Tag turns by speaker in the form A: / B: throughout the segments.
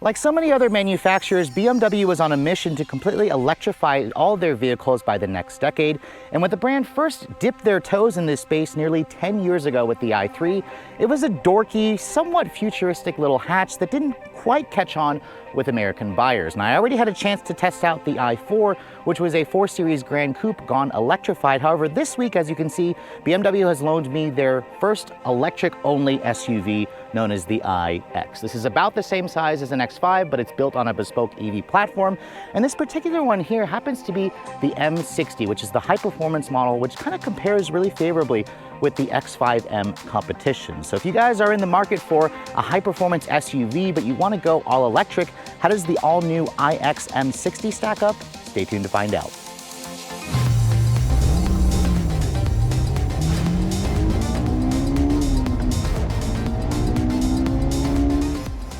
A: Like so many other manufacturers, BMW was on a mission to completely electrify all their vehicles by the next decade. And when the brand first dipped their toes in this space nearly 10 years ago with the i3, it was a dorky, somewhat futuristic little hatch that didn't quite catch on with American buyers. And I already had a chance to test out the i4, which was a 4 Series Grand Coupe gone electrified. However, this week, as you can see, BMW has loaned me their first electric-only SUV known as the iX. This is about the same size as an X5, but it's built on a bespoke EV platform. And this particular one here happens to be the M60, which is the high-performance model, which kind of compares really favorably with the X5M competition. So if you guys are in the market for a high-performance SUV, but you want to go all electric, how does the all-new iX M60 stack up? Stay tuned to find out.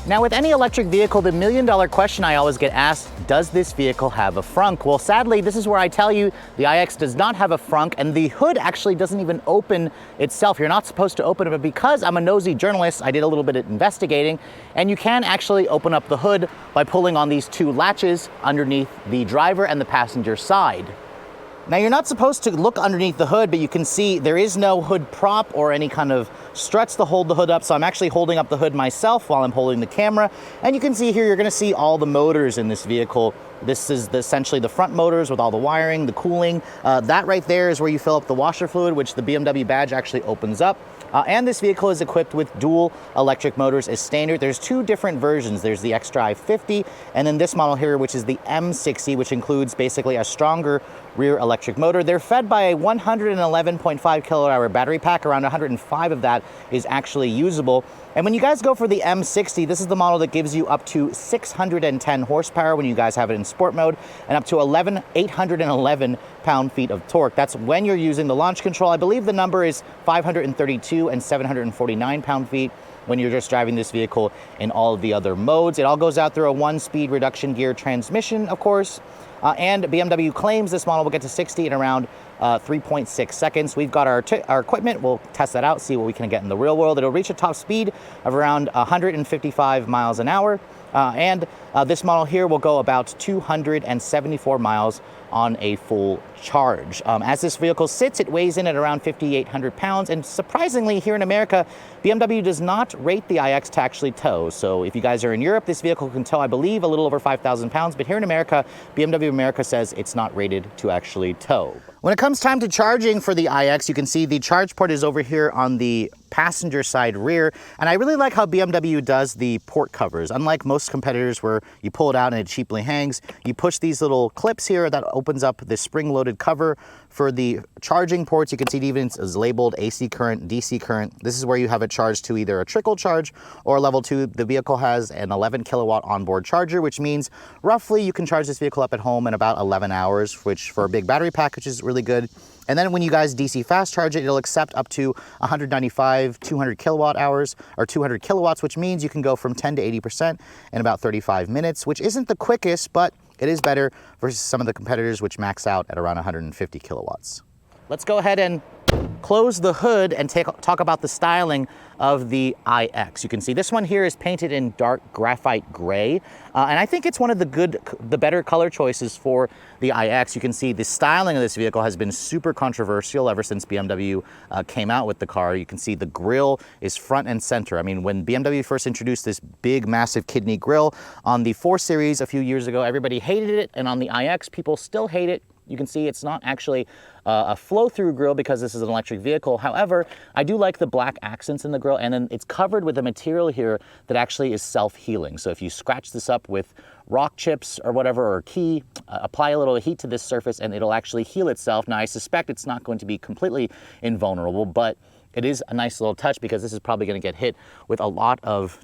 A: Now, with any electric vehicle, the million-dollar question I always get asked, does this vehicle have a frunk? Well, sadly, this is where I tell you the iX does not have a frunk, and the hood actually doesn't even open itself. You're not supposed to open it, but because I'm a nosy journalist, I did a little bit of investigating, and you can actually open up the hood by pulling on these two latches underneath the driver and the passenger side. Now, you're not supposed to look underneath the hood, but you can see there is no hood prop or any kind of struts to hold the hood up, so I'm actually holding up the hood myself while I'm holding the camera. And you can see here, you're gonna see all the motors in this vehicle. This is essentially the front motors with all the wiring, the cooling. That right there is where you fill up the washer fluid, which the BMW badge actually opens up. And this vehicle is equipped with dual electric motors as standard. There's two different versions. There's the xDrive 50, and then this model here, which is the M60, which includes basically a stronger rear electric motor. They're fed by a 111.5 kilowatt hour battery pack. Around 105 of that is actually usable. And when you guys go for the M60, this is the model that gives you up to 610 horsepower when you guys have it in sport mode, and up to 811 pound-feet of torque. That's when you're using the launch control. I believe the number is 532 and 749 pound-feet when you're just driving this vehicle in all of the other modes. It all goes out through a 1-speed reduction gear transmission, of course. And BMW claims this model will get to 60 in around 3.6 seconds. We've got our equipment. We'll test that out, see what we can get in the real world. It'll reach a top speed of around 155 miles an hour. This model here will go about 274 miles on a full charge. As this vehicle sits, it weighs in at around 5,800 pounds, and surprisingly, here in America, BMW does not rate the iX to actually tow. So if you guys are in Europe, this vehicle can tow, I believe, a little over 5,000 pounds, but here in America, BMW America says it's not rated to actually tow. When it comes time to charging for the iX, you can see the charge port is over here on the passenger side rear, and I really like how BMW does the port covers. Unlike most competitors where you pull it out and it cheaply hangs, you push these little clips here that opens up the spring-loaded cover for the charging ports. You can see it even is labeled AC current, DC current. This is where you have it charged to either a trickle charge or level 2. The vehicle has an 11 kilowatt onboard charger, which means roughly you can charge this vehicle up at home in about 11 hours, which for a big battery pack, which is really good. And then when you guys DC fast charge it, it'll accept up to 195, 200 kilowatt hours or 200 kilowatts, which means you can go from 10 to 80% in about 35 minutes, which isn't the quickest, but it is better versus some of the competitors which max out at around 150 kilowatts. Let's go ahead and close the hood and talk about the styling of the iX. You can see this one here is painted in dark graphite gray, and I think it's one of the better color choices for the iX. You can see the styling of this vehicle has been super controversial ever since BMW came out with the car. You can see the grille is front and center. I mean, when BMW first introduced this big, massive kidney grille on the 4 Series a few years ago, everybody hated it, and on the iX, people still hate it. You can see it's not actually a flow-through grille because this is an electric vehicle. However, I do like the black accents in the grille, and then it's covered with a material here that actually is self-healing. So if you scratch this up with rock chips or whatever, or key, apply a little heat to this surface and it'll actually heal itself. Now, I suspect it's not going to be completely invulnerable, but it is a nice little touch because this is probably going to get hit with a lot of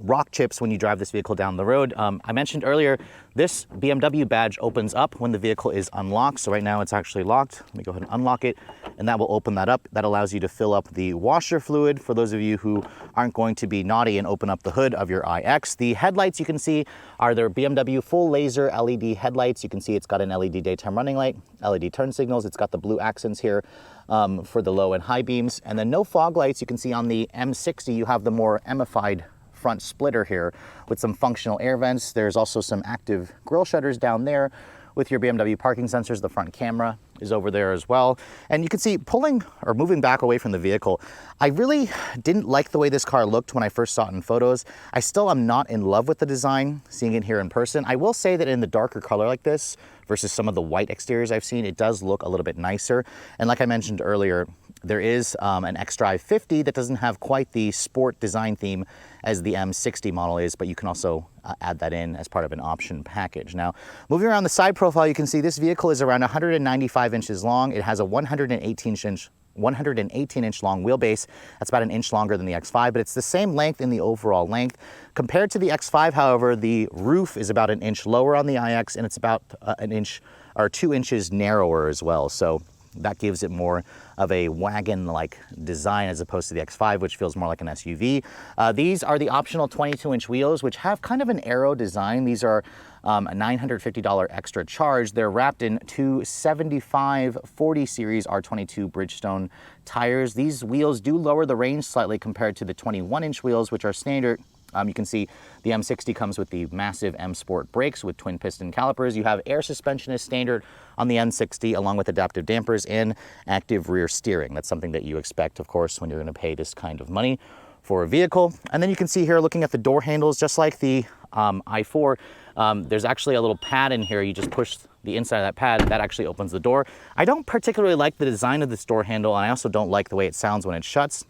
A: rock chips when you drive this vehicle down the road. I mentioned earlier, this BMW badge opens up when the vehicle is unlocked. So right now it's actually locked. Let me go ahead and unlock it, and that will open that up. That allows you to fill up the washer fluid for those of you who aren't going to be naughty and open up the hood of your iX. The headlights you can see are their BMW full laser LED headlights. You can see it's got an LED daytime running light, LED turn signals. It's got the blue accents here for the low and high beams, and then no fog lights. You can see on the M60 you have the more emified front splitter here with some functional air vents. There's also some active grille shutters down there with your BMW parking sensors. The front camera is over there as well. And you can see pulling or moving back away from the vehicle, I really didn't like the way this car looked when I first saw it in photos. I still am not in love with the design, seeing it here in person. I will say that in the darker color like this versus some of the white exteriors I've seen, it does look a little bit nicer. And like I mentioned earlier, there is an X-Drive 50 that doesn't have quite the sport design theme as the M60 model is, but you can also add that in as part of an option package. Now, moving around the side profile, you can see this vehicle is around 195 inches long. It has a 118-inch long wheelbase. That's about an inch longer than the X5, but it's the same length in the overall length. Compared to the X5, however, the roof is about an inch lower on the iX, and it's about an inch or 2 inches narrower as well. So that gives it more of a wagon-like design as opposed to the X5, which feels more like an SUV. These are the optional 22-inch wheels, which have kind of an aero design. These are a $950 extra charge. They're wrapped in two 75 40 series R22 Bridgestone tires. These wheels do lower the range slightly compared to the 21-inch wheels, which are standard. You can see the M60 comes with the massive M Sport brakes with twin piston calipers. You have air suspension as standard on the M60, along with adaptive dampers and active rear steering. That's something that you expect, of course, when you're going to pay this kind of money for a vehicle. And then you can see here, looking at the door handles, just like the i4, there's actually a little pad in here. You just push the inside of that pad, that actually opens the door. I don't particularly like the design of this door handle, and I also don't like the way it sounds when it shuts.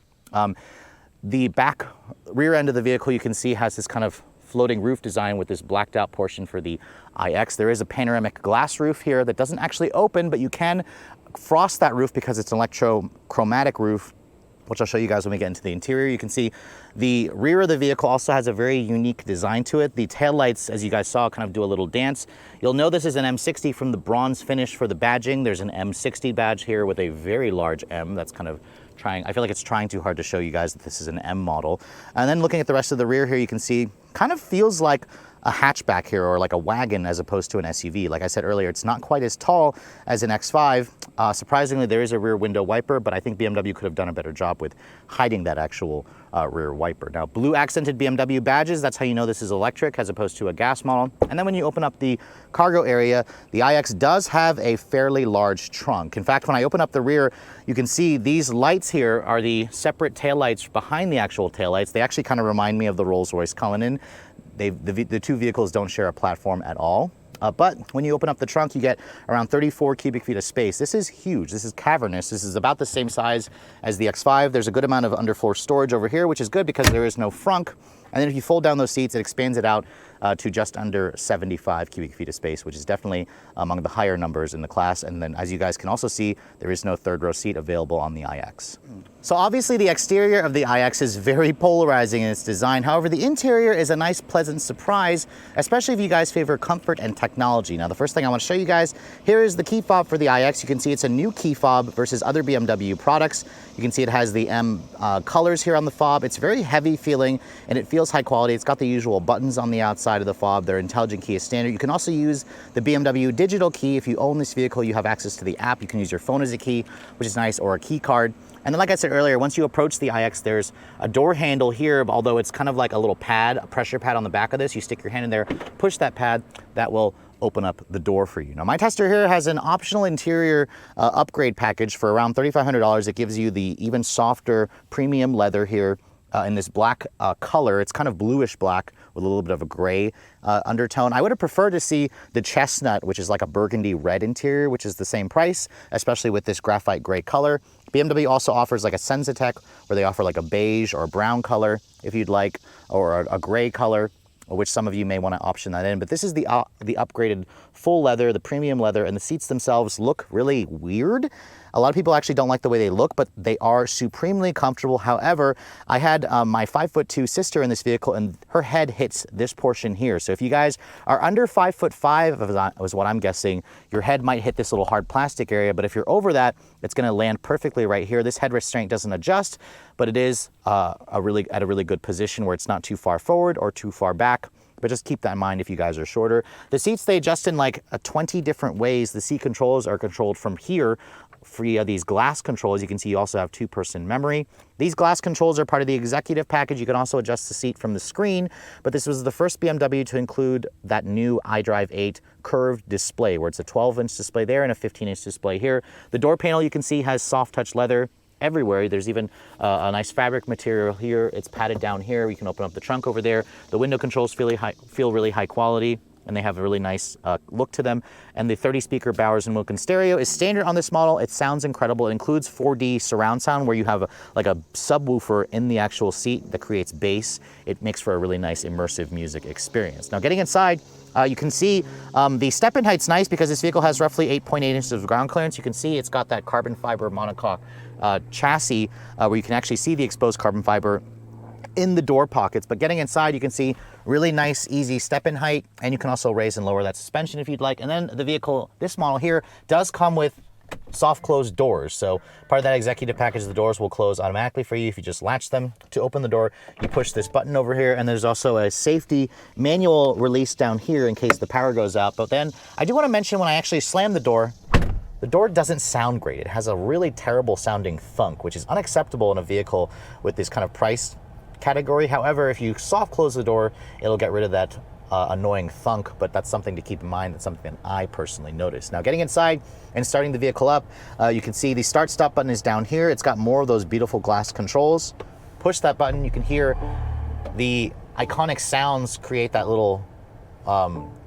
A: The back rear end of the vehicle, you can see, has this kind of floating roof design with this blacked out portion for the iX. There is a panoramic glass roof here that doesn't actually open, but you can frost that roof because it's an electrochromatic roof, which I'll show you guys when we get into the interior. You can see the rear of the vehicle also has a very unique design to it. The taillights, as you guys saw, kind of do a little dance. You'll know this is an M60 from the bronze finish for the badging. There's an M60 badge here with a very large M. That's kind of I feel like it's trying too hard to show you guys that this is an M model. And then looking at the rest of the rear here, you can see kind of feels like a hatchback here, or like a wagon as opposed to an SUV. Like I said earlier, it's not quite as tall as an X5. Surprisingly, there is a rear window wiper, but I think BMW could have done a better job with hiding that actual rear wiper. Now, blue accented BMW badges, that's how you know this is electric as opposed to a gas model. And then when you open up the cargo area, the iX does have a fairly large trunk. In fact, when I open up the rear, you can see these lights here are the separate taillights behind the actual taillights. They actually kind of remind me of the Rolls-Royce Cullinan. The two vehicles don't share a platform at all. But when you open up the trunk, you get around 34 cubic feet of space. This is huge. This is cavernous. This is about the same size as the X5. There's a good amount of underfloor storage over here, which is good because there is no frunk. And then if you fold down those seats, it expands it out to just under 75 cubic feet of space, which is definitely among the higher numbers in the class. And then, as you guys can also see, there is no third row seat available on the iX. So obviously the exterior of the iX is very polarizing in its design. However, the interior is a nice, pleasant surprise, especially if you guys favor comfort and technology. Now, the first thing I want to show you guys, here is the key fob for the iX. You can see it's a new key fob versus other BMW products. You can see it has the M colors here on the fob. It's very heavy feeling and it feels high quality. It's got the usual buttons on the outside of the fob. Their intelligent key is standard. You can also use the BMW digital key. If you own this vehicle, you have access to the app. You can use your phone as a key, which is nice, or a key card. And then, like I said earlier, once you approach the iX, there's a door handle here, although it's kind of like a little pad, a pressure pad on the back of this. You stick your hand in there, push that pad, that will open up the door for you. Now, my tester here has an optional interior upgrade package for around $3,500. It gives you the even softer premium leather here in this black color. It's kind of bluish black with a little bit of a gray undertone. I would have preferred to see the chestnut, which is like a burgundy red interior, which is the same price, especially with this graphite gray color. BMW also offers like a Sensatec, where they offer like a beige or a brown color if you'd like, or a gray color, which some of you may want to option that in. But this is the upgraded full leather, the premium leather, and the seats themselves look really weird. A lot of people actually don't like the way they look, but they are supremely comfortable. However, I had my 5'2" sister in this vehicle, and her head hits this portion here. So if you guys are under 5'5", is what I'm guessing, your head might hit this little hard plastic area. But if you're over that, it's going to land perfectly right here. This head restraint doesn't adjust, but it is at a really good position where it's not too far forward or too far back. But just keep that in mind if you guys are shorter. The seats, they adjust in like 20 different ways. The seat controls are controlled from here free of these glass controls. You can see you also have two-person memory. These glass controls are part of the executive package. You can also adjust the seat from the screen, but this was the first BMW to include that new iDrive 8 curved display, where it's a 12-inch display there and a 15-inch display here. The door panel, you can see, has soft touch leather everywhere. There's even a nice fabric material here. It's padded down here. You can open up the trunk over there. The window controls feel really high quality, and they have a really nice look to them. And the 30-speaker Bowers & Wilkins stereo is standard on this model. It sounds incredible. It includes 4D surround sound, where you have like a subwoofer in the actual seat that creates bass. It makes for a really nice immersive music experience. Now, getting inside, you can see the step-in height's nice because this vehicle has roughly 8.8 inches of ground clearance. You can see it's got that carbon fiber monocoque chassis where you can actually see the exposed carbon fiber in the door pockets. But getting inside, you can see really nice, easy step-in height, and you can also raise and lower that suspension if you'd like. And then the vehicle, this model here, does come with soft closed doors. So part of that executive package, the doors will close automatically for you if you just latch them. To open the door, you push this button over here, and there's also a safety manual release down here in case the power goes out. But then I do want to mention, when I actually slam the door doesn't sound great. It has a really terrible sounding thunk, which is unacceptable in a vehicle with this kind of price category. However, if you soft close the door, it'll get rid of that annoying thunk, but that's something to keep in mind. That's something that I personally noticed. Now, getting inside and starting the vehicle up, you can see the start stop button is down here. It's got more of those beautiful glass controls. Push that button, you can hear the iconic sounds create that little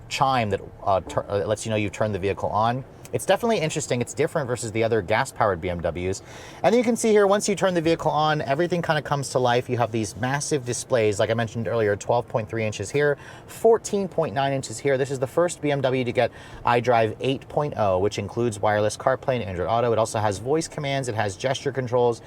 A: chime that lets you know you've turned the vehicle on. It's definitely interesting. It's different versus the other gas-powered BMWs. And then you can see here, once you turn the vehicle on, everything kind of comes to life. You have these massive displays, like I mentioned earlier, 12.3 inches here, 14.9 inches here. This is the first BMW to get iDrive 8.0, which includes wireless CarPlay and Android Auto. It also has voice commands. It has gesture controls.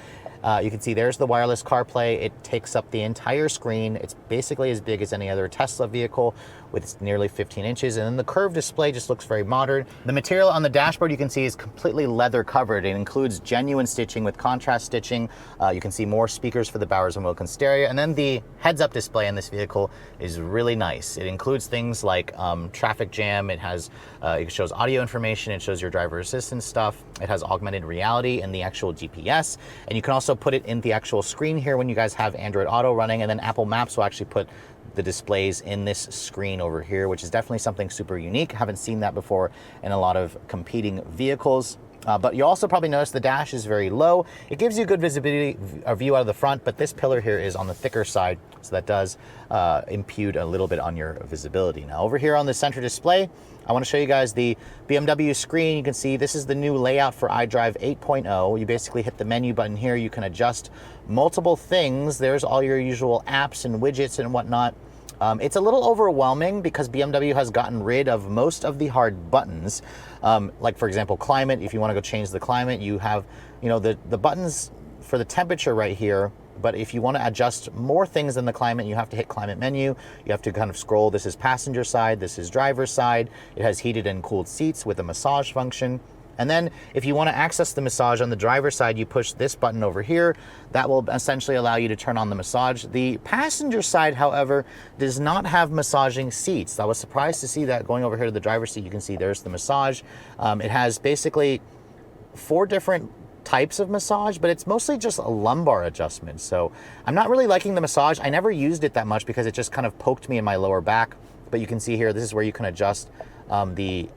A: You can see there's the wireless CarPlay. It takes up the entire screen. It's basically as big as any other Tesla vehicle, with nearly 15 inches. And then the curved display just looks very modern. The material on the dashboard, you can see, is completely leather covered. It includes genuine stitching with contrast stitching. You can see more speakers for the Bowers & Wilkins stereo. And then the heads-up display in this vehicle is really nice. It includes things like traffic jam. It has, it shows audio information. It shows your driver assistance stuff. It has augmented reality and the actual GPS. And you can also put it in the actual screen here when you guys have Android Auto running. And then Apple Maps will actually put the displays in this screen over here, which is definitely something super unique. Haven't seen that before in a lot of competing vehicles. But you also probably notice the dash is very low. It gives you good visibility, a view out of the front, but this pillar here is on the thicker side, so that does impede a little bit on your visibility. Now, over here on the center display, I want to show you guys the BMW screen. You can see this is the new layout for iDrive 8.0. You basically hit the menu button here. You can adjust multiple things. There's all your usual apps and widgets and whatnot. It's a little overwhelming because BMW has gotten rid of most of the hard buttons. Like, for example, climate. If you want to go change the climate, you have, you know, the buttons for the temperature right here. But if you want to adjust more things than the climate, you have to hit climate menu. You have to kind of scroll. This is passenger side. This is driver side. It has heated and cooled seats with a massage function. And then if you want to access the massage on the driver's side, you push this button over here. That will essentially allow you to turn on the massage. The passenger side, however, does not have massaging seats. I was surprised to see that. Going over here to the driver's seat, you can see there's the massage. It has basically 4 different types of massage, but it's mostly just a lumbar adjustment. So I'm not really liking the massage. I never used it that much because it just kind of poked me in my lower back. But you can see here, this is where you can adjust the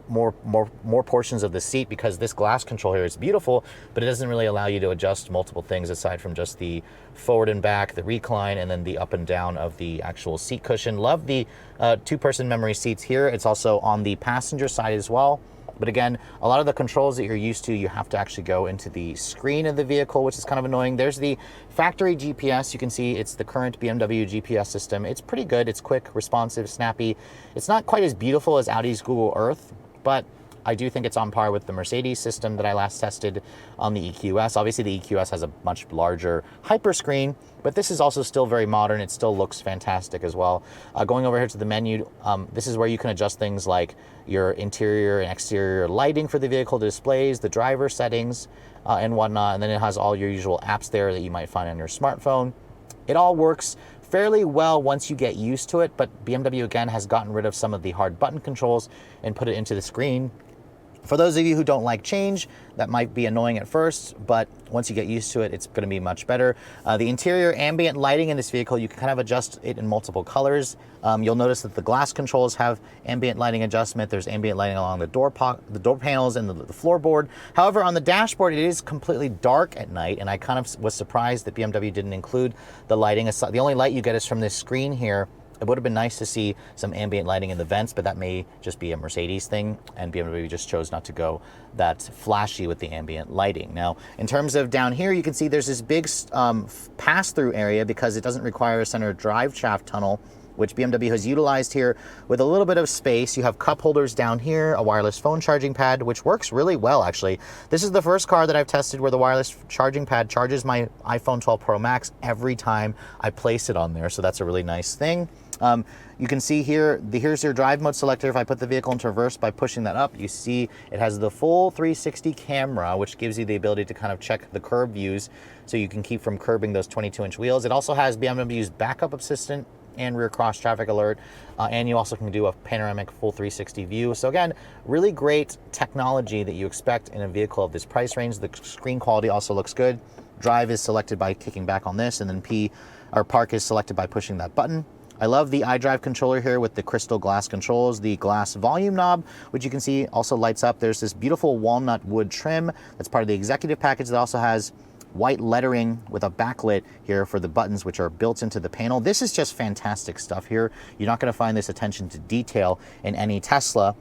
A: more portions of the seat, because this glass control here is beautiful, but it doesn't really allow you to adjust multiple things aside from just the forward and back, the recline, and then the up and down of the actual seat cushion. Love the 2-person memory seats here. It's also on the passenger side as well. But again, a lot of the controls that you're used to, you have to actually go into the screen of the vehicle, which is kind of annoying. There's the factory GPS. You can see it's the current BMW GPS system. It's pretty good. It's quick, responsive, snappy. It's not quite as beautiful as Audi's Google Earth, but I do think it's on par with the Mercedes system that I last tested on the EQS. Obviously, the EQS has a much larger hyperscreen, but this is also still very modern. It still looks fantastic as well. Going over here to the menu, this is where you can adjust things like your interior and exterior lighting for the vehicle, the displays, the driver settings, and whatnot. And then it has all your usual apps there that you might find on your smartphone. It all works fairly well once you get used to it, but BMW again has gotten rid of some of the hard button controls and put it into the screen. For those of you who don't like change, that might be annoying at first, but once you get used to it, it's gonna be much better. The interior ambient lighting in this vehicle, you can kind of adjust it in multiple colors. You'll notice that the glass controls have ambient lighting adjustment. There's ambient lighting along the door panels and the floorboard. However, on the dashboard, it is completely dark at night, and I kind of was surprised that BMW didn't include the lighting. The only light you get is from this screen here. It would have been nice to see some ambient lighting in the vents, but that may just be a Mercedes thing, and BMW just chose not to go that flashy with the ambient lighting. Now, in terms of down here, you can see there's this big pass-through area because it doesn't require a center drive shaft tunnel, which BMW has utilized here with a little bit of space. You have cup holders down here, a wireless phone charging pad, which works really well, actually. This is the first car that I've tested where the wireless charging pad charges my iPhone 12 Pro Max every time I place it on there, so that's a really nice thing. You can see here, here's your drive mode selector. If I put the vehicle into reverse by pushing that up, you see it has the full 360 camera, which gives you the ability to kind of check the curb views so you can keep from curbing those 22-inch wheels. It also has BMW's backup assistant and rear cross traffic alert, and you also can do a panoramic full 360 view. So again, really great technology that you expect in a vehicle of this price range. The screen quality also looks good. Drive is selected by kicking back on this, and then park is selected by pushing that button. I love the iDrive controller here with the crystal glass controls, the glass volume knob, which you can see also lights up. There's this beautiful walnut wood trim that's part of the executive package that also has white lettering with a backlit here for the buttons, which are built into the panel. This is just fantastic stuff here. You're not going to find this attention to detail in any Tesla.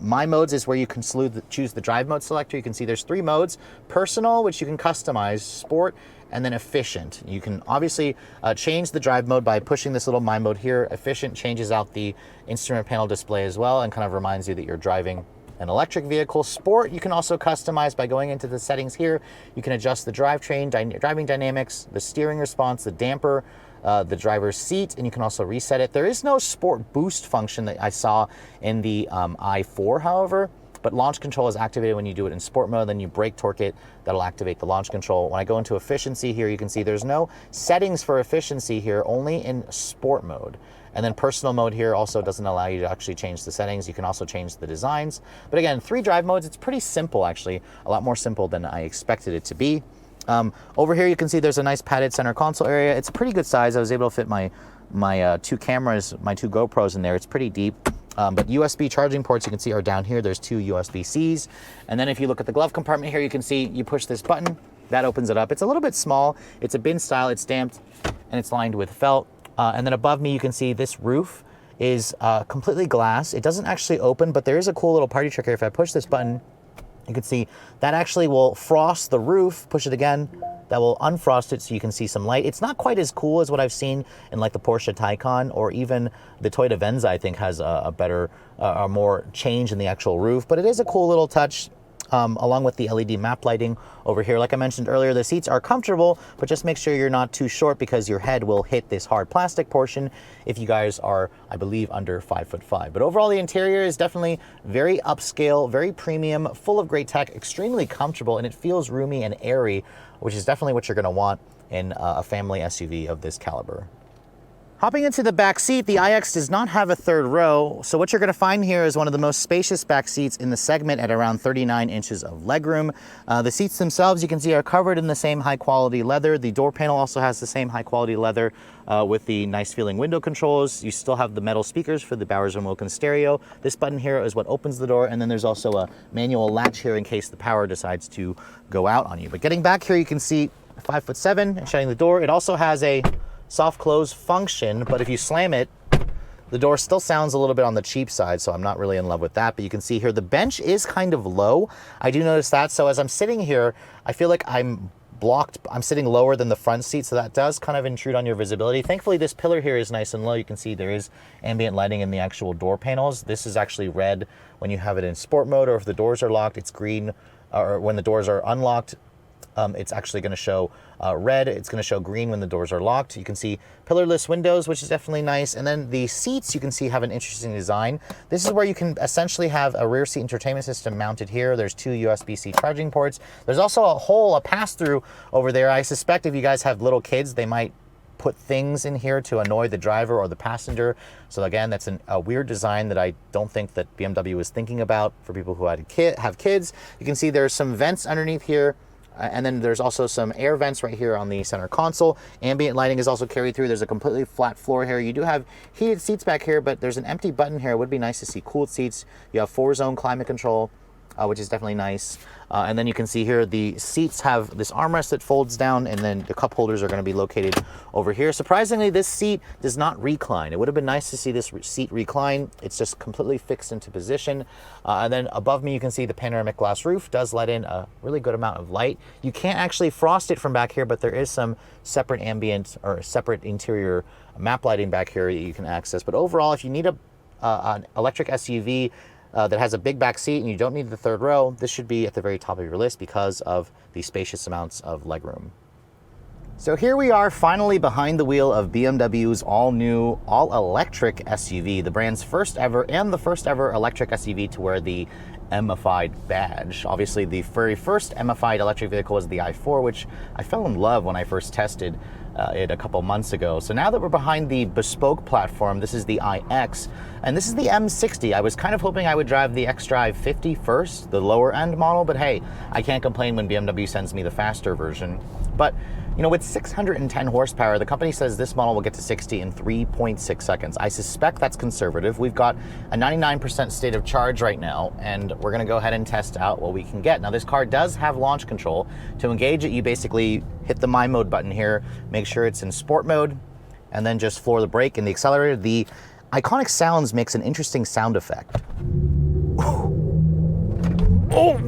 A: My modes is where you can choose the drive mode selector. You can see there's 3 modes: personal, which you can customize, sport, and then efficient. You can obviously change the drive mode by pushing this little My Mode here. Efficient changes out the instrument panel display as well and kind of reminds you that you're driving an electric vehicle. Sport, you can also customize by going into the settings here. You can adjust the drivetrain, driving dynamics, the steering response, the damper, the driver's seat, and you can also reset it. There is no sport boost function that I saw in the i4, however, but launch control is activated when you do it in sport mode. Then you brake torque it, that'll activate the launch control. When I go into efficiency here, you can see there's no settings for efficiency here, only in sport mode. And then personal mode here also doesn't allow you to actually change the settings. You can also change the designs. But again, 3 drive modes, it's pretty simple actually, a lot more simple than I expected it to be. Over here you can see there's a nice padded center console area. It's a pretty good size. I was able to fit my 2 cameras, my 2 GoPros in there. It's pretty deep. But USB charging ports you can see are down here. There's 2 USB-Cs. And then if you look at the glove compartment here, you can see you push this button, that opens it up. It's a little bit small. It's a bin style, it's stamped, and it's lined with felt. And then above me, you can see this roof is completely glass. It doesn't actually open, but there is a cool little party trick here. If I push this button, you can see that actually will frost the roof. Push it again, that will unfrost it so you can see some light. It's not quite as cool as what I've seen in like the Porsche Taycan or even the Toyota Venza, I think has a better, more change in the actual roof, but it is a cool little touch. Along with the LED map lighting over here. Like I mentioned earlier, the seats are comfortable, but just make sure you're not too short because your head will hit this hard plastic portion if you guys are, I believe, under 5'5". But overall, the interior is definitely very upscale, very premium, full of great tech, extremely comfortable, and it feels roomy and airy, which is definitely what you're going to want in a family SUV of this caliber. Hopping into the back seat, the iX does not have a 3rd row, so what you're going to find here is one of the most spacious back seats in the segment at around 39 inches of legroom. The seats themselves, you can see, are covered in the same high-quality leather. The door panel also has the same high-quality leather with the nice-feeling window controls. You still have the metal speakers for the Bowers & Wilkins stereo. This button here is what opens the door, and then there's also a manual latch here in case the power decides to go out on you. But getting back here, you can see 5'7" and shutting the door. It also has a soft close function, but if you slam it, the door still sounds a little bit on the cheap side, so I'm not really in love with that. But you can see here the bench is kind of low. I do notice that. So as I'm sitting here, I feel like I'm blocked. I'm sitting lower than the front seat, so that does kind of intrude on your visibility. Thankfully, this pillar here is nice and low. You can see there is ambient lighting in the actual door panels. This is actually red when you have it in sport mode, or if the doors are locked, it's green, or when the doors are unlocked, it's actually going to show red. It's going to show green when the doors are locked. You can see pillarless windows, which is definitely nice. And then the seats, you can see, have an interesting design. This is where you can essentially have a rear seat entertainment system mounted here. There's 2 USB-C charging ports. There's also a pass-through over there. I suspect if you guys have little kids, they might put things in here to annoy the driver or the passenger. So again, that's a weird design that I don't think that BMW is thinking about for people who have kids. You can see there's some vents underneath here. And then there's also some air vents right here on the center console. Ambient lighting is also carried through. There's a completely flat floor here. You do have heated seats back here, but there's an empty button here. It would be nice to see cooled seats. You have 4-zone climate control, which is definitely nice. And then you can see here the seats have this armrest that folds down, and then the cup holders are going to be located over here. Surprisingly, this seat does not recline. It would have been nice to see this seat recline. It's just completely fixed into position. And then above me, you can see the panoramic glass roof does let in a really good amount of light. You can't actually frost it from back here, but there is some separate ambient or separate interior map lighting back here that you can access. But overall, if you need an electric SUV that has a big back seat and you don't need the third row, this should be at the very top of your list because of the spacious amounts of legroom. So here we are finally behind the wheel of BMW's all-new, all-electric SUV, the brand's first ever and the first ever electric SUV to wear the M-ified badge. Obviously, the very first M-ified electric vehicle was the i4, which I fell in love when I first tested it a couple months ago. So now that we're behind the bespoke platform, this is the iX, and this is the M60. I was kind of hoping I would drive the xDrive 50 first, the lower end model, but hey, I can't complain when BMW sends me the faster version. But you know, with 610 horsepower, the company says this model will get to 60 in 3.6 seconds. I suspect that's conservative. We've got a 99% state of charge right now, and we're gonna go ahead and test out what we can get. Now, this car does have launch control. To engage it, you basically hit the My Mode button here, make sure it's in sport mode, and then just floor the brake and the accelerator. The Iconic Sounds makes an interesting sound effect. Oh,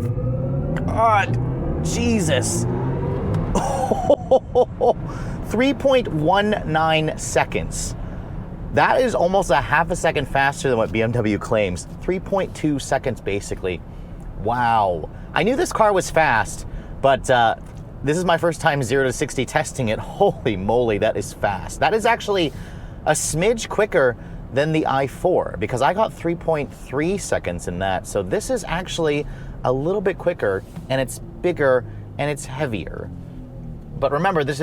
A: God, Jesus. 3.19 seconds. That is almost a half a second faster than what BMW claims. 3.2 seconds, basically. Wow. I knew this car was fast, but this is my first time 0 to 60 testing it. Holy moly, that is fast. That is actually a smidge quicker than the i4, because I got 3.3 seconds in that. So this is actually a little bit quicker, and it's bigger, and it's heavier. But remember, this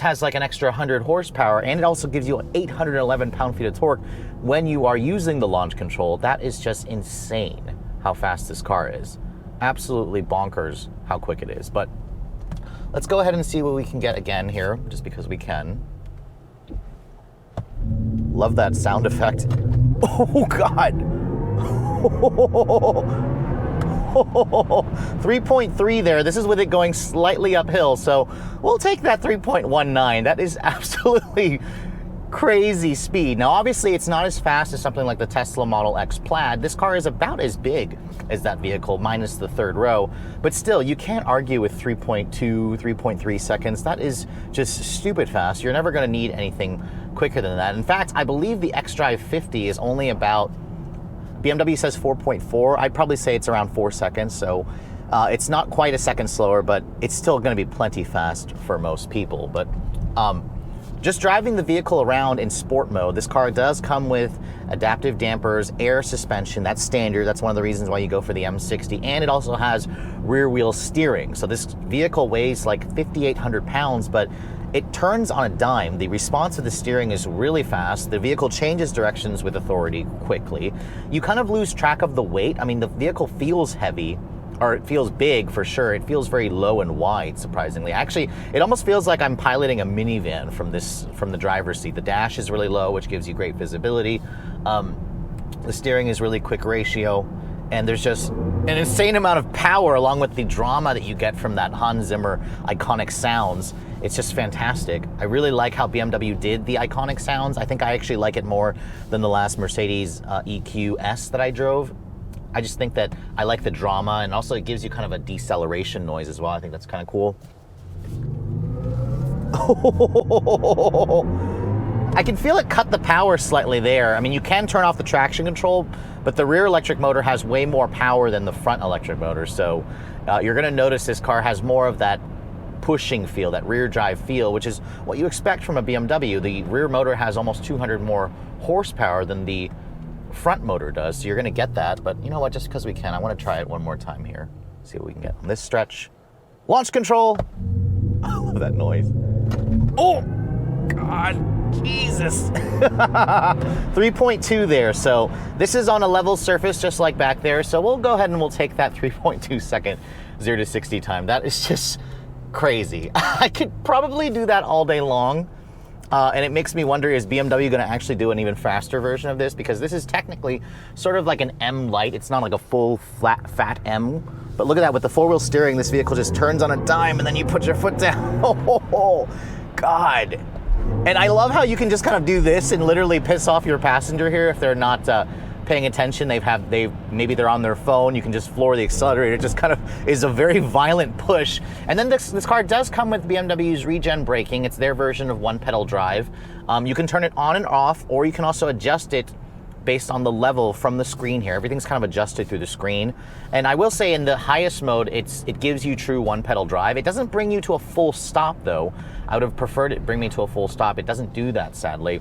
A: has like an extra 100 horsepower, and it also gives you 811 pound-feet of torque when you are using the launch control. That is just insane how fast this car is. Absolutely bonkers how quick it is. But let's go ahead and see what we can get again here, just because we can. Love that sound effect. Oh, God. 3.3 there. This is with it going slightly uphill, so we'll take that 3.19. That is absolutely crazy speed. Now, obviously, it's not as fast as something like the Tesla Model X Plaid. This car is about as big as that vehicle, minus the third row, but still, you can't argue with 3.2, 3.3 seconds. That is just stupid fast. You're never going to need anything quicker than that. In fact, I believe the xDrive 50 is only about, BMW says 4.4. I'd probably say it's around 4 seconds, so it's not quite a second slower, but it's still going to be plenty fast for most people. But just driving the vehicle around in sport mode, this car does come with adaptive dampers, air suspension. That's standard. That's one of the reasons why you go for the M60, and it also has rear wheel steering. So this vehicle weighs like 5,800 pounds, but it turns on a dime. The response of the steering is really fast. The vehicle changes directions with authority quickly. You kind of lose track of the weight. I mean, the vehicle feels heavy, or it feels big for sure. It feels very low and wide, surprisingly. Actually, it almost feels like I'm piloting a minivan from the driver's seat. The dash is really low, which gives you great visibility. The steering is really quick ratio, and there's just an insane amount of power along with the drama that you get from that Hans Zimmer Iconic Sounds. It's just fantastic. I really like how BMW did the Iconic Sounds. I think I actually like it more than the last Mercedes EQS that I drove. I just think that I like the drama, and also it gives you kind of a deceleration noise as well. I think that's kind of cool. I can feel it cut the power slightly there. I mean, you can turn off the traction control, but the rear electric motor has way more power than the front electric motor. So you're gonna notice this car has more of that pushing feel, that rear drive feel, which is what you expect from a BMW. The rear motor has almost 200 more horsepower than the front motor does, so you're gonna get that. But you know what, just because we can, I wanna try it one more time here. See what we can get on this stretch. Launch control. I love that noise. Oh, God, Jesus. 3.2 there. So this is on a level surface just like back there. So we'll go ahead and we'll take that 3.2 second 0 to 60 time. That is just crazy. I could probably do that all day long. And it makes me wonder, is BMW going to actually do an even faster version of this? Because this is technically sort of like an M Lite. It's not like a full fat M. But look at that, with the four-wheel steering, this vehicle just turns on a dime and then you put your foot down. Oh, God. And I love how you can just kind of do this and literally piss off your passenger here if they're not paying attention. Maybe they're on their phone. You can just floor the accelerator. It just kind of is a very violent push. And then this car does come with BMW's regen braking. It's their version of one pedal drive. You can turn it on and off, or you can also adjust it based on the level from the screen here. Everything's kind of adjusted through the screen. And I will say in the highest mode, it gives you true one pedal drive. It doesn't bring you to a full stop though. I would have preferred it bring me to a full stop. It doesn't do that, sadly.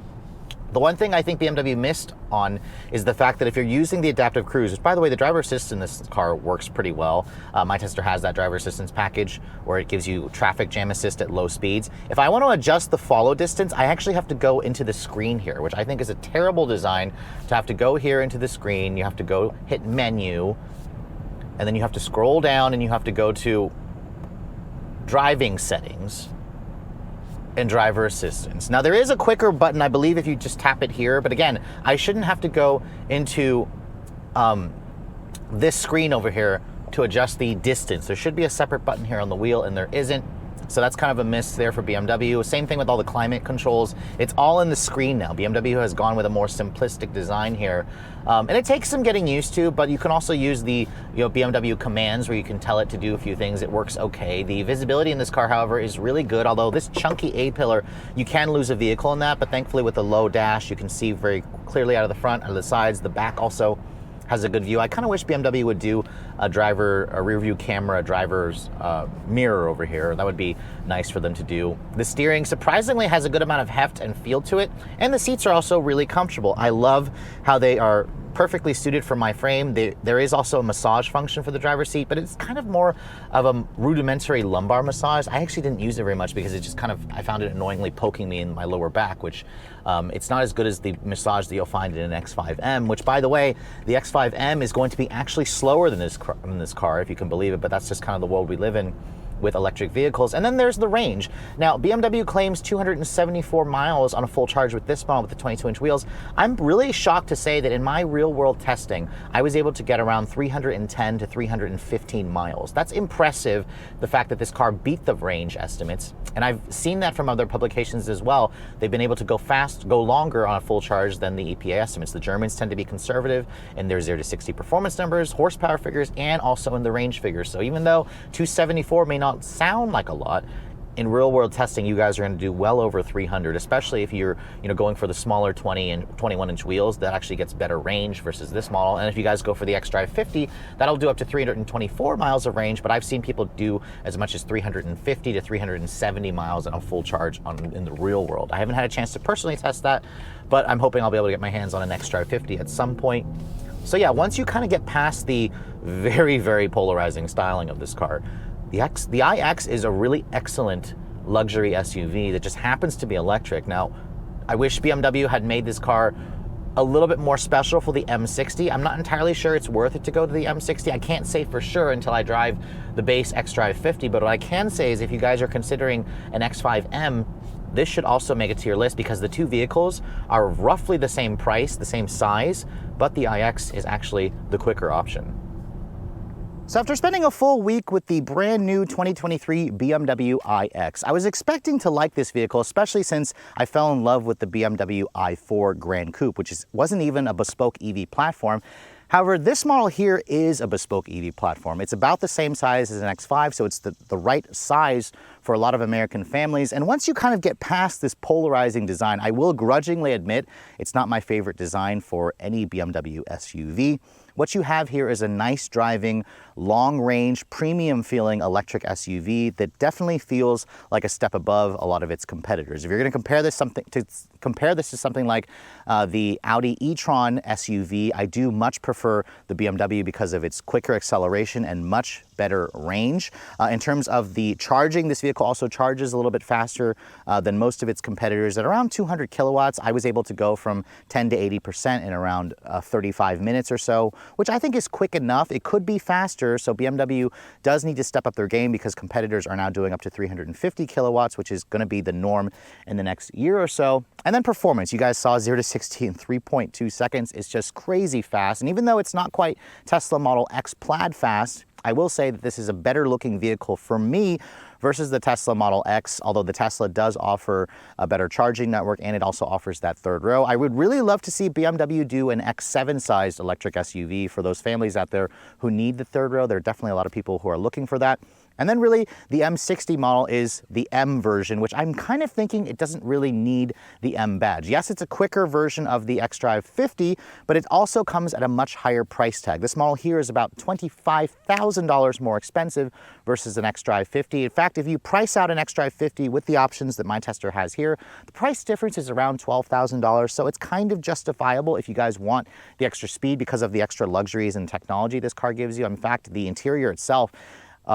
A: The one thing I think BMW missed on is the fact that if you're using the adaptive cruise, which by the way, the driver assist in this car works pretty well. My tester has that driver assistance package where it gives you traffic jam assist at low speeds. If I want to adjust the follow distance, I actually have to go into the screen here, which I think is a terrible design to have to go here into the screen. You have to go hit menu, and then you have to scroll down and you have to go to driving settings and driver assistance. Now there is a quicker button, I believe, if you just tap it here, but again, I shouldn't have to go into this screen over here to adjust the distance. There should be a separate button here on the wheel, and there isn't. So that's kind of a miss there for BMW. Same thing with all the climate controls. It's all in the screen now. BMW has gone with a more simplistic design here. And it takes some getting used to, but you can also use the BMW commands where you can tell it to do a few things. It works okay. The visibility in this car, however, is really good, although this chunky A-pillar, you can lose a vehicle in that, but thankfully with the low dash, you can see very clearly out of the front, out of the sides. The back also has a good view. I kind of wish BMW would do a rear view camera driver's mirror over here. That would be nice for them to do. The steering surprisingly has a good amount of heft and feel to it, and the seats are also really comfortable. I love how they are perfectly suited for my frame. There is also a massage function for the driver's seat, but it's kind of more of a rudimentary lumbar massage. I actually didn't use it very much because it just kind of, I found it annoyingly poking me in my lower back, which it's not as good as the massage that you'll find in an X5M, which by the way, the X5M is going to be actually slower than this car, if you can believe it, but that's just kind of the world we live in with electric vehicles. And then there's the range. Now, BMW claims 274 miles on a full charge with this model with the 22-inch wheels. I'm really shocked to say that in my real-world testing, I was able to get around 310 to 315 miles. That's impressive, the fact that this car beat the range estimates. And I've seen that from other publications as well. They've been able to go longer on a full charge than the EPA estimates. The Germans tend to be conservative in their 0 to 60 performance numbers, horsepower figures, and also in the range figures. So even though 274 may not sound like a lot, in real world testing, you guys are going to do well over 300, especially if you're going for the smaller 20 and 21-inch wheels. That actually gets better range versus this model. And if you guys go for the xDrive 50, that'll do up to 324 miles of range, but I've seen people do as much as 350 to 370 miles on a full charge in the real world. I haven't had a chance to personally test that, but I'm hoping I'll be able to get my hands on an xDrive 50 at some point. So yeah, once you kind of get past the very, very polarizing styling of this car, the iX is a really excellent luxury SUV that just happens to be electric. Now, I wish BMW had made this car a little bit more special for the M60. I'm not entirely sure it's worth it to go to the M60. I can't say for sure until I drive the base xDrive 50, but what I can say is if you guys are considering an X5M, this should also make it to your list because the two vehicles are roughly the same price, the same size, but the iX is actually the quicker option. So after spending a full week with the brand new 2023 BMW iX, I was expecting to like this vehicle, especially since I fell in love with the BMW i4 Gran Coupe, which wasn't even a bespoke EV platform. However, this model here is a bespoke EV platform. It's about the same size as an X5, so it's the right size for a lot of American families. And once you kind of get past this polarizing design, I will grudgingly admit it's not my favorite design for any BMW SUV. What you have here is a nice driving, long-range, premium-feeling electric SUV that definitely feels like a step above a lot of its competitors. If you're going to compare this to something like the Audi e-tron SUV, I do much prefer the BMW because of its quicker acceleration and much better range. In terms of the charging, this vehicle also charges a little bit faster than most of its competitors at around 200 kilowatts. I was able to go from 10 to 80% in around 35 minutes or so, which I think is quick enough. It could be faster, so BMW does need to step up their game because competitors are now doing up to 350 kilowatts, which is going to be the norm in the next year or so. And then performance. You guys saw 0 to 60 in 3.2 seconds. It's just crazy fast. And even though it's not quite Tesla Model X Plaid fast, I will say that this is a better looking vehicle for me versus the Tesla Model X, although the Tesla does offer a better charging network and it also offers that third row. I would really love to see BMW do an X7 sized electric SUV for those families out there who need the third row. There are definitely a lot of people who are looking for that. And then really the M60 model is the M version, which I'm kind of thinking it doesn't really need the M badge. Yes, it's a quicker version of the xDrive 50, but it also comes at a much higher price tag. This model here is about $25,000 more expensive versus an xDrive 50. In fact, if you price out an xDrive 50 with the options that my tester has here, the price difference is around $12,000. So it's kind of justifiable if you guys want the extra speed because of the extra luxuries and technology this car gives you. In fact, the interior itself,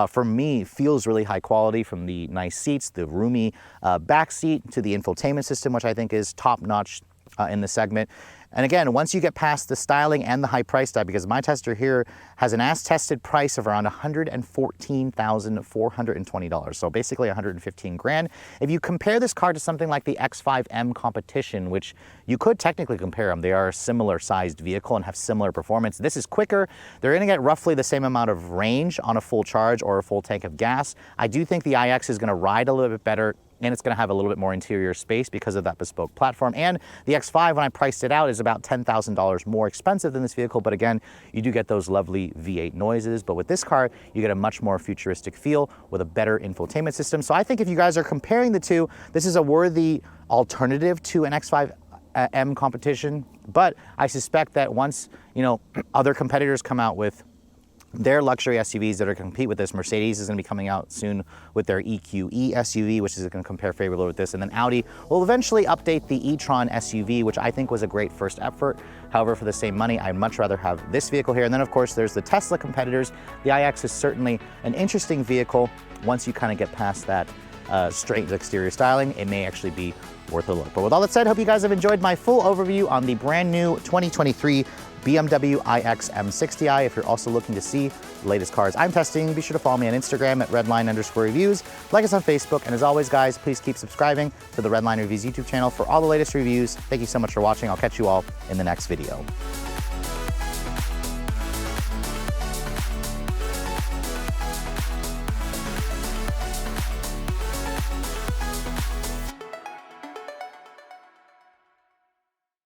A: for me, feels really high quality, from the nice seats, the roomy back seat, to the infotainment system, which I think is top notch in the segment. And again, once you get past the styling and the high price tag, because my tester here has an as-tested price of around $114,420, so basically 115 grand. If you compare this car to something like the X5M competition, which you could technically compare them, they are a similar sized vehicle and have similar performance. This is quicker. They're gonna get roughly the same amount of range on a full charge or a full tank of gas. I do think the iX is gonna ride a little bit better, and it's going to have a little bit more interior space because of that bespoke platform. And the X5, when I priced it out, is about $10,000 more expensive than this vehicle. But again, you do get those lovely V8 noises. But with this car, you get a much more futuristic feel with a better infotainment system. So I think if you guys are comparing the two, this is a worthy alternative to an X5M competition. But I suspect that once, other competitors come out with their luxury SUVs that are going to compete with this, Mercedes is going to be coming out soon with their EQE SUV, which is going to compare favorably with this. And then Audi will eventually update the e-tron SUV, which I think was a great first effort. However, for the same money, I'd much rather have this vehicle here. And then, of course, there's the Tesla competitors. The iX is certainly an interesting vehicle. Once you kind of get past that straight exterior styling, it may actually be worth a look. But with all that said, hope you guys have enjoyed my full overview on the brand new 2023 BMW iX M60i. If you're also looking to see the latest cars I'm testing, be sure to follow me on Instagram at Redline_reviews. Like us on Facebook. And as always, guys, please keep subscribing to the Redline Reviews YouTube channel for all the latest reviews. Thank you so much for watching. I'll catch you all in the next video.